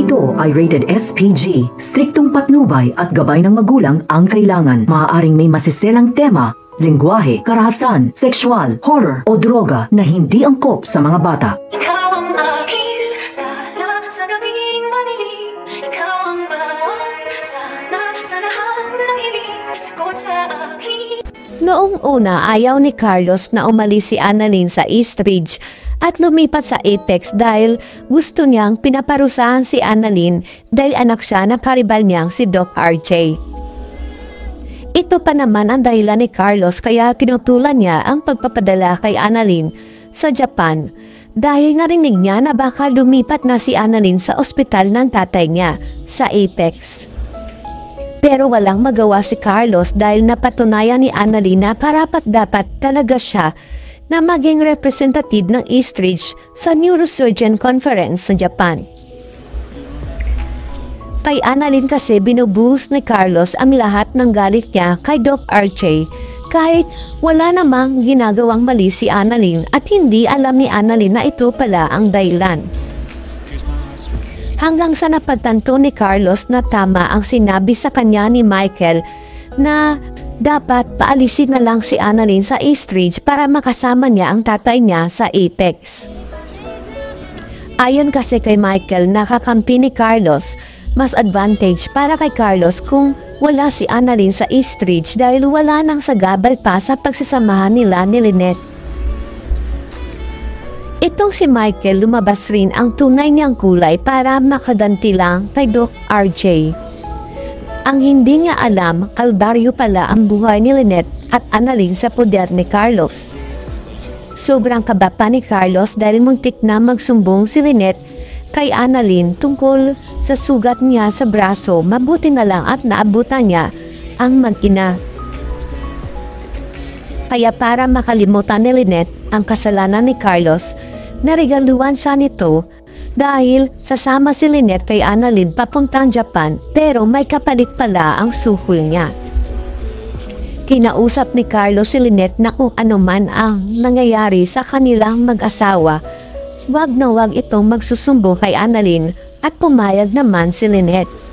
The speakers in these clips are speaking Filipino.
Ito ay rated SPG. Striktong patnubay at gabay ng magulang ang kailangan. Maaaring may masiselang tema, lengguwahe, karahasan, sexual, horror o droga na hindi angkop sa mga bata. Ikaw ang aking dala sa gabing madilim. Ikaw ang bawat sana sa lahat ng hiling. Sagot sa akin. Noong una, ayaw ni Carlos na umalis si Annalyn sa East Ridge at lumipat sa Apex dahil gusto niyang pinaparusahan si Annalyn dahil anak siya ng karibal niyang si Doc RJ. Ito pa naman ang dahilan ni Carlos kaya kinutulan niya ang pagpapadala kay Annalyn sa Japan dahil narinig niya na baka lumipat na si Annalyn sa ospital ng tatay niya sa Apex. Pero walang magawa si Carlos dahil napatunayan ni Annalyn na karapat-dapat talaga siya na maging representative ng East Ridge sa Neurosurgeon Conference sa Japan. Kay Annalyn kasi binubuhos ni Carlos ang lahat ng galit niya kay Doc RJ kahit wala namang ginagawang mali si Annalyn at hindi alam ni Annalyn na ito pala ang dahilan. Hanggang sa napagtanto ni Carlos na tama ang sinabi sa kanya ni Michael na dapat paalisin na lang si Annalyn sa East Ridge para makasama niya ang tatay niya sa Apex. Ayon kasi kay Michael, nakakampi ni Carlos, mas advantage para kay Carlos kung wala si Annalyn sa East Ridge dahil wala nang sagabal pa sa pagsasamahan nila ni Lynette. Itong si Michael lumabas rin ang tunay niyang kulay para makaganti lang kay Doc RJ. Ang hindi niya alam, kalbaryo pala ang buhay ni Lynette at Annalyn sa poder ni Carlos. Sobrang kaba pa ni Carlos dahil muntik na magsumbong si Lynette kay Annalyn tungkol sa sugat niya sa braso, mabuti na lang at naabutan niya ang mag-ina. Kaya para makalimutan ni Lynette ang kasalanan ni Carlos, narigaluan siya nito dahil sasama si Lynette kay Annalyn papuntang Japan pero may kapalit pala ang suhol niya. Kinausap ni Carlos si Lynette na kung ano man ang nangyayari sa kanilang mag-asawa, wag na wag itong magsusumbong kay Annalyn at pumayag naman si Lynette.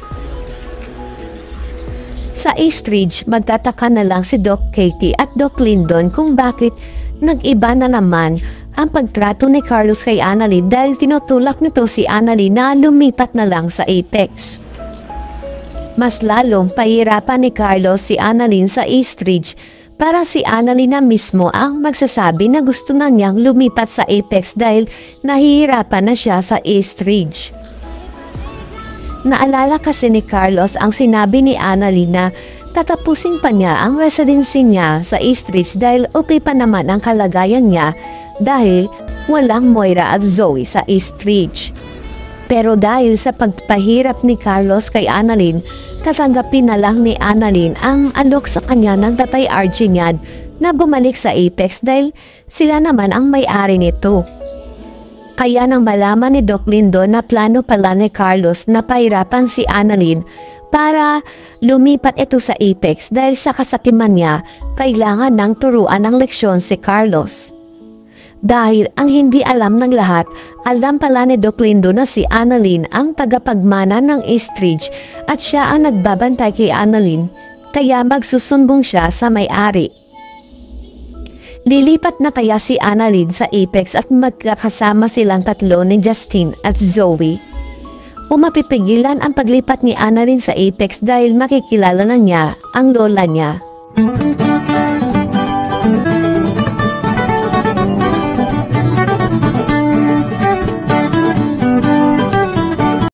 Sa East Ridge, magtataka na lang si Doc Katie at Doc Lyndon kung bakit nag-iba na naman ang pagtrato ni Carlos kay Annalyn dahil tinutulak nito si Annalyn na lumipat na lang sa Apex. Mas lalong pahirapan ni Carlos si Annalyn sa East Ridge para si Annalyn na mismo ang magsasabi na gusto na niyang lumipat sa Apex dahil nahihirapan na siya sa East Ridge. Naalala kasi ni Carlos ang sinabi ni Annalyn na tatapusin pa niya ang residency niya sa East Ridge dahil okay pa naman ang kalagayan niya dahil walang Moira at Zoe sa East Ridge. Pero dahil sa pagpahirap ni Carlos kay Annalyn, tatanggapin na lang ni Annalyn ang alok sa kanya ng tatay RJ niya na bumalik sa Apex dahil sila naman ang may-ari nito. Kaya nang malaman ni Doc Lyndon na plano pala ni Carlos na pahirapan si Annalyn para lumipat ito sa Apex dahil sa kasakiman niya, kailangan nang turuan ng leksyon si Carlos. Dahil ang hindi alam ng lahat, alam pala ni Doc Lyndon na si Annalyn ang tagapagmana ng East Ridge at siya ang nagbabantay kay Annalyn, kaya magsusumbong siya sa may-ari. Lilipat na kaya si Annalyn sa Apex at magkakasama silang tatlo ni Justin at Zoe? O mapipigilan ang paglipat ni Annalyn sa Apex dahil makikilala na niya ang lola niya?